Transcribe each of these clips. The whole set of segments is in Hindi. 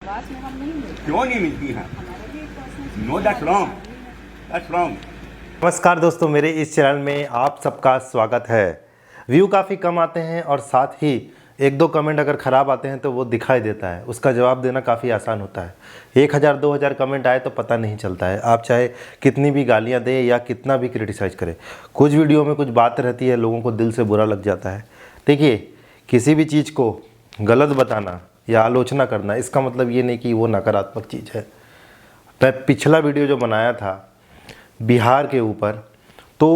आवास में हम नहीं मिलते। क्यों नहीं मिलती हैं? हमारा भी एक personal no, that's wrong, that's wrong. नमस्कार दोस्तों, मेरे इस चैनल में आप सबका स्वागत है। व्यू काफ़ी कम आते हैं और साथ ही एक दो कमेंट अगर ख़राब आते हैं तो वो दिखाई देता है, उसका जवाब देना काफ़ी आसान होता है। 1000-2000 कमेंट आए तो पता नहीं चलता है, आप चाहे कितनी भी गालियां दें या कितना भी क्रिटिसाइज़ करें, कुछ वीडियो में कुछ बात रहती है, लोगों को दिल से बुरा लग जाता है। देखिए, किसी भी चीज़ को गलत बताना या आलोचना करना इसका मतलब ये नहीं कि वो नकारात्मक चीज़ है। मैं पिछला वीडियो जो बनाया था बिहार के ऊपर, तो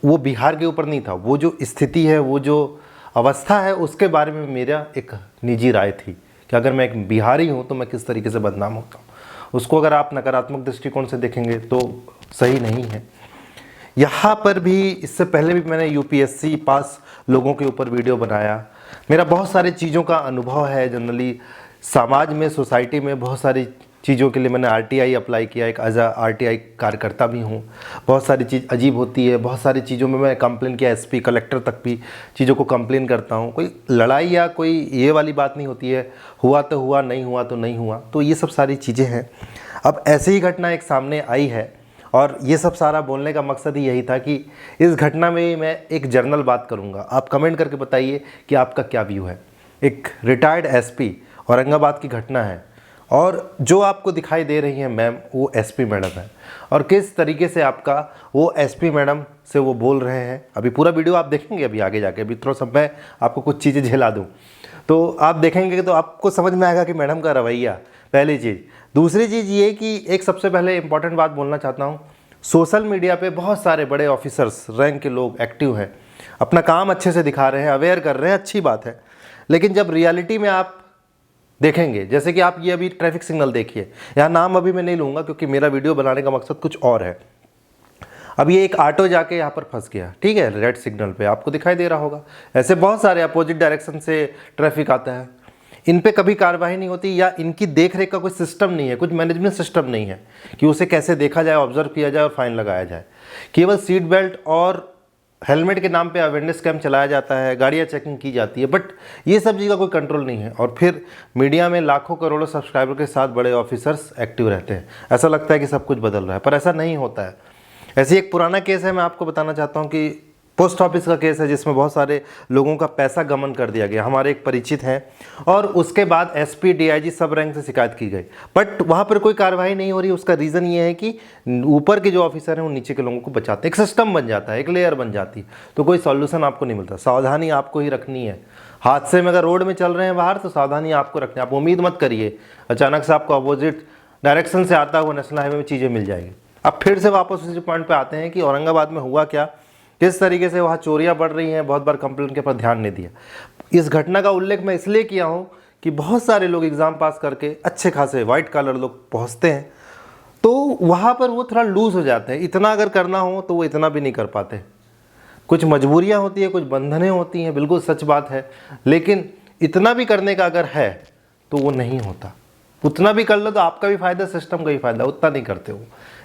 वो बिहार के ऊपर नहीं था, वो जो स्थिति है, वो जो अवस्था है, उसके बारे में मेरा एक निजी राय थी कि अगर मैं एक बिहारी हूँ तो मैं किस तरीके से बदनाम होता हूँ। उसको अगर आप नकारात्मक दृष्टिकोण से देखेंगे तो सही नहीं है। यहाँ पर भी इससे पहले भी मैंने यूपीएससी पास लोगों के ऊपर वीडियो बनाया। मेरा बहुत सारी चीज़ों का अनुभव है, जनरली समाज में, सोसाइटी में बहुत सारी चीज़ों के लिए मैंने आरटीआई अप्लाई किया, एक एज आरटीआई कार्यकर्ता भी हूँ। बहुत सारी चीज़ अजीब होती है, बहुत सारी चीज़ों में मैं कंप्लेन किया, एसपी कलेक्टर तक भी चीज़ों को कंप्लेन करता हूँ। कोई लड़ाई या कोई ये वाली बात नहीं होती है, हुआ तो हुआ, नहीं हुआ तो नहीं हुआ, तो ये सब सारी चीज़ें हैं। अब ऐसे ही घटना एक सामने आई है और ये सब सारा बोलने का मकसद ही यही था कि इस घटना में मैं एक जर्नल बात करूँगा। आप कमेंट करके बताइए कि आपका क्या व्यू है। एक रिटायर्ड एसपी औरंगाबाद की घटना है और जो आपको दिखाई दे रही हैं मैम, वो एसपी मैडम है और किस तरीके से आपका वो एसपी मैडम से वो बोल रहे हैं। अभी पूरा वीडियो आप देखेंगे, अभी आगे जाके अभी थोड़ा सा मैं आपको कुछ चीज़ें झेला दूँ तो आप देखेंगे तो आपको समझ में आएगा कि मैडम का रवैया, पहली चीज़। दूसरी चीज़ ये कि एक सबसे पहले इंपॉर्टेंट बात बोलना चाहता हूँ, सोशल मीडिया पे बहुत सारे बड़े ऑफिसर्स रैंक के लोग एक्टिव हैं, अपना काम अच्छे से दिखा रहे हैं, अवेयर कर रहे हैं, अच्छी बात है। लेकिन जब रियलिटी में आप देखेंगे, जैसे कि आप ये अभी ट्रैफिक सिग्नल देखिए, यहाँ नाम अभी मैं नहीं लूँगा क्योंकि मेरा वीडियो बनाने का मकसद कुछ और है। अब ये एक ऑटो जाके यहाँ पर फंस गया, ठीक है, रेड सिग्नल पे आपको दिखाई दे रहा होगा। ऐसे बहुत सारे अपोजिट डायरेक्शन से ट्रैफिक आता है, इन पे कभी कार्रवाई नहीं होती या इनकी देख रेख का कोई सिस्टम नहीं है, कुछ मैनेजमेंट सिस्टम नहीं है कि उसे कैसे देखा जाए, ऑब्जर्व किया जाए और फाइन लगाया जाए। केवल सीट बेल्ट और हेलमेट के नाम पे अवेयरनेस कैंप चलाया जाता है, गाड़ियाँ चेकिंग की जाती है, बट ये सब चीज़ का कोई कंट्रोल नहीं है। और फिर मीडिया में लाखों करोड़ों सब्सक्राइबर के साथ बड़े ऑफिसर्स एक्टिव रहते हैं, ऐसा लगता है कि सब कुछ बदल रहा है, पर ऐसा नहीं होता है। ऐसी एक पुराना केस है, मैं आपको बताना चाहता हूँ कि पोस्ट ऑफिस का केस है जिसमें बहुत सारे लोगों का पैसा गमन कर दिया गया। हमारे एक परिचित हैं और उसके बाद एसपी डीआईजी सब रैंक से शिकायत की गई, बट वहाँ पर कोई कार्रवाई नहीं हो रही। उसका रीज़न ये है कि ऊपर के जो ऑफिसर हैं वो नीचे के लोगों को बचाते हैं, एक सिस्टम बन जाता है, एक लेयर बन जाती है, तो कोई सॉल्यूशन आपको नहीं मिलता। सावधानी आपको ही रखनी है। हादसे में अगर रोड में चल रहे हैं बाहर तो सावधानी आपको रखनी है। आप उम्मीद मत करिए अचानक से आपको अपोजिट डायरेक्शन से आता हुआ नेशनल हाईवे में चीज़ें मिल जाएगी। अब फिर से वापस उसी पॉइंट पर आते हैं कि औरंगाबाद में हुआ क्या, किस तरीके से वहाँ चोरियाँ बढ़ रही हैं, बहुत बार कंप्लेंट के पर ध्यान नहीं दिया। इस घटना का उल्लेख मैं इसलिए किया हूँ कि बहुत सारे लोग एग्ज़ाम पास करके अच्छे खासे वाइट कॉलर लोग पहुँचते हैं तो वहाँ पर वो थोड़ा लूज़ हो जाते हैं। इतना अगर करना हो तो वो इतना भी नहीं कर पाते, कुछ मजबूरियाँ होती है, कुछ बंधनें होती हैं, बिल्कुल सच बात है। लेकिन इतना भी करने का अगर है तो वो नहीं होता। उतना भी कर लो तो आपका भी फ़ायदा, सिस्टम का भी फ़ायदा, उतना नहीं करते हो।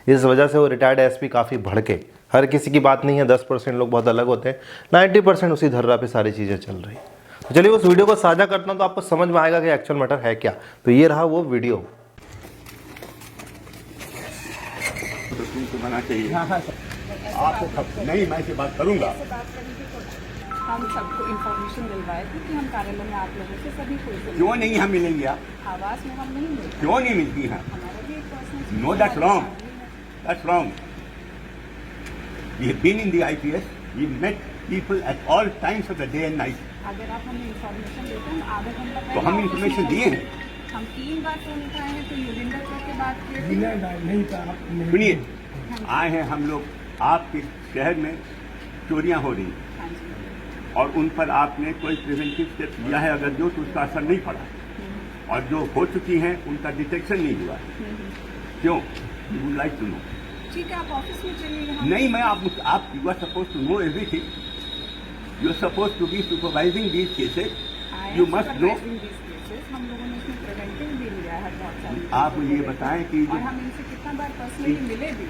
इस वजह से वो रिटायर्ड एसपी काफ़ी भड़के। हर किसी की बात नहीं है, 10% लोग बहुत अलग होते हैं, 90% उसी धर्रा पे सारी चीज़ें चल रही। तो चलिए उस वीडियो को साझा करता हूँ तो आपको समझ में आएगा कि एक्चुअल मैटर है क्या। तो ये रहा वो वीडियो। तो तुमको बना चाहिए। आपको नहीं, मैं से बात करूँगा। हम सबको इन्फॉर्मेशन दिलवाए थे कि हम कार्यालय में आप लोगों से सभी को क्यों नहीं हम मिलेंगे? आप आवास में हम नहीं मिलते। क्यों नहीं मिलती हैं? हमारा भी एक personal no, that's wrong, that's wrong. We have been in the IPS. We met people at all times of the day and night. अगर आप हमें इन्फॉर्मेशन देते हैं आधा घंटा पहले तो हम इन्फॉर्मेशन दिए हैं। हम 3 बार फोन उठाए हैं, तो युविंदर सर के बात किए। सुनिए, आए हैं हम लोग, आपके शहर में चोरियां हो रही हैं हाँ जी। और उन पर आपने कोई प्रिवेंटिव स्टेप लिया है अगर जो, तो उसका असर नहीं पड़ा, और जो हो चुकी हैं उनका डिटेक्शन नहीं हुआ। क्यों? You would like to know. ठीक है, आप ऑफिस में चलिए। नहीं, मैं आप you are suppose to know everything. You are suppose to be supervising these cases. You must know. हम लोगों ने इसमें प्रिवेंटिव भी लिया है बहुत सारी। आप मुझे ये बताएं कि और हम इनसे कितना बार पर्सनली मिले भी।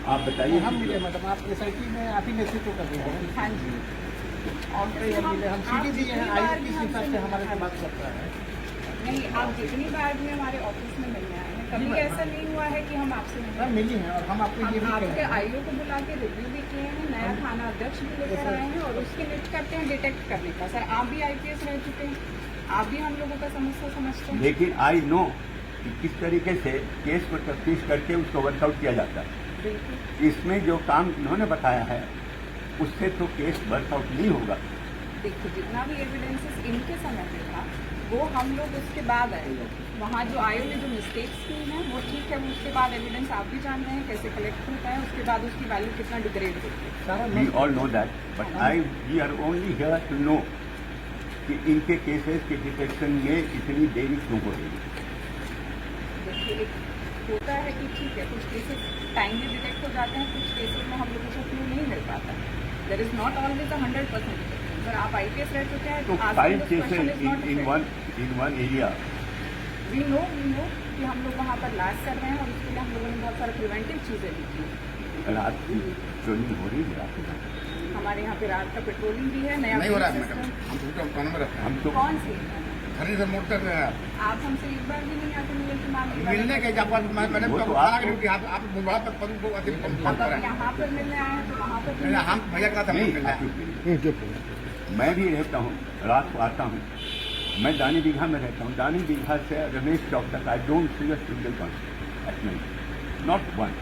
आप बताइए। हम मिले मैडम, आप एसआईटी में आप ही नेतृत्व कर रहे हैं। हाँ जी। और मिले हम सीडी भी हैं, आयुक्त किस हिसाब से हमारे से बात करता है। नहीं, आप जितनी बार भी हमारे ऑफिस में मिलने आए हैं, कभी ऐसा नहीं हुआ है कि हम आपसे नहीं मैम मिली हैं और हम आपको ये भी हम कह आपके रहे हैं। आईओ को बुला के रिव्यू भी किए हैं, नया थाना अध्यक्ष भी लेकर आए हैं और उसकी लिस्ट करते हैं डिटेक्ट करने का। सर आप भी आईपीएस रह चुके हैं, आप भी हम लोगों का समस्या समझते हैं। लेकिन आई नो कि किस तरीके से केस को तफ्तीश करके उसको वर्कआउट किया जाता है। बिल्कुल। इसमें जो काम इन्होंने बताया है उससे तो केस वर्कआउट नहीं होगा। देखिए जितना भी एविडेंसेस इनके समय पे था वो हम लोग उसके बाद आए। वहाँ जो आयो ने जो मिस्टेक्स की हैं वो ठीक है, वो उसके बाद एविडेंस आप भी जान रहे हैं कैसे कलेक्ट होता है, उसके बाद उसकी वैल्यू कितना डिग्रेड होती है। सारा we all know that, but we are only here to know कि इनके केसेस के डिटेक्शन में इतनी देरी क्यों हो रही है। देखिए एक होता है कि ठीक है कुछ केसेस टाइमली डिटेक्ट हो जाते हैं, कुछ केसेस में हम लोगों को क्लू नहीं मिल पाता। There is not always 100%। अगर आप आईपीएस रह चुके हैं तो आज 5 cases in one area. We know कि हम लोग वहाँ पर लास्ट कर रहे हैं और उसके लिए हम लोगों ने बहुत सारी प्रिवेंटिव चीज़ें भी की। रात की ट्रेनिंग हो रही है रात में। हमारे यहाँ पे रात का पेट्रोलिंग भी है, नया नहीं हो रहा है system। मैडम, हम दूसरा कानों में रहते हैं। हम तो कौन सी खरी से मोड़ कर रहे हैं आप हमसे एक बार भी नहीं आके मिले कि मैम एक बार मिलने के जब मैडम वो तो तो बता आपको- रहे कि आप मुंबई पर पद को अति कम अब कर आप रहे हैं। यहाँ पर मिलने आए हैं तो वहाँ पर भी नहीं, हम भैया का था नहीं, मिलना आप है। चुप रहिए। मैं भी रहता हूँ, रात को आता हूँ। मैं दानी बीघा में रहता हूँ। दानी बीघा से रमेश चौक तक I don't see a single constable at night, not one.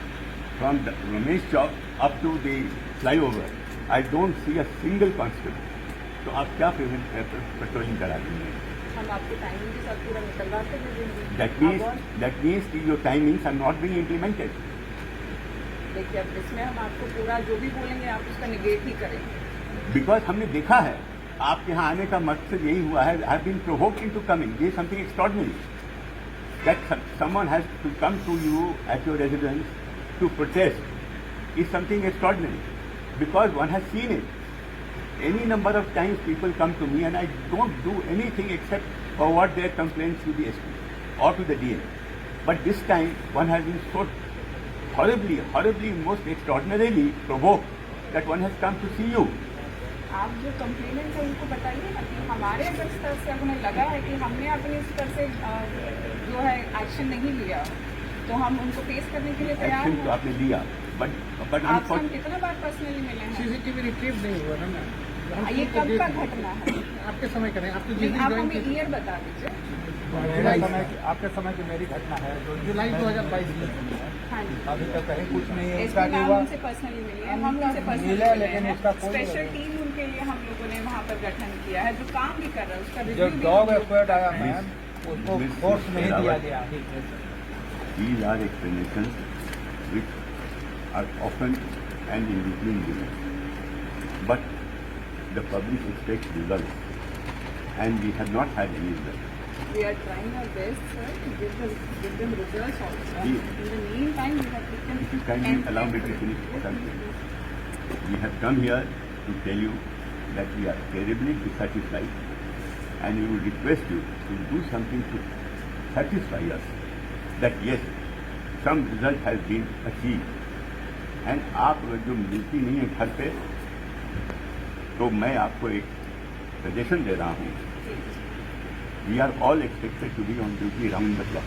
From Ramesh Chowk up to the flyover I don't see a single constable. तो आप क्या पेट्रोलिंग कराती हैं? हम आपके टाइमिंग के साथ पूरा निकलवा के दे देंगे। That अब means कि your timings are not being implemented. देखिए अब इसमें हम आपको पूरा जो भी बोलेंगे आप उसका निगेट ही करेंगे। Because हमने देखा है आपके यहाँ आने का मकसद यही हुआ है। I have been provoked into coming. This is something extraordinary. That someone has to come to you at your residence to protest is something extraordinary. Because one has seen it. Any number of times people come to me and I don't do anything except forward their complaints to the SP or to the DM. But this time one has been so horribly, most extraordinarily provoked that one has come to see you. आप जो कंप्लेनेंट है उनको बताइए ना कि हमारे अगर स्तर से उन्हें लगा है कि हमने अपने स्तर से जो है एक्शन नहीं लिया तो हम उनको फेस करने के लिए तैयार एक्शन तो हैं। आपने लिया, बट आपसे हम कितना बार पर्सनली मिले हैं? सीसीटीवी रिट्रीव नहीं हुआ ना मैम। हम ये खुद कब देख का रहे हैं। घटना है? आपके समय करें, आपको जिस नहीं, दिन आप ज्वाइन हमें की ईयर बता दीजिए। आपके समय की मेरी घटना है जो जुलाई 2022 में। हाँ जी। अभी तक कहीं कुछ नहीं है। एसपी उसका मैम हुआ उनसे पर्सनली मिले हैं, हम उनसे पर्सनली मिले, मिले लेकिन हैं। उसका कोई- स्पेशल टीम उनके लिए हम लोगों ने वहाँ पर गठन किया है जो काम भी कर रहा है उसका जब रिव्यू भी डॉग हम लोग- एक्सपर्ट आया मैम उसको Miss फोर्स नहीं दिया Sherawat. गया। These are explanations which are often and in between given. But the public expects results and we have not had any results. We are trying our best, sir, to give them results also. Ji. In the meantime, we have taken. If you kindly allow me to finish something. We have come here to tell you that we are terribly dissatisfied and we would request you to do something to satisfy us that yes, some result has been achieved. And आप जो मिलती नहीं है घर पे तो मैं आपको एक सजेशन दे रहा हूँ. We are all expected to be on duty round the clock.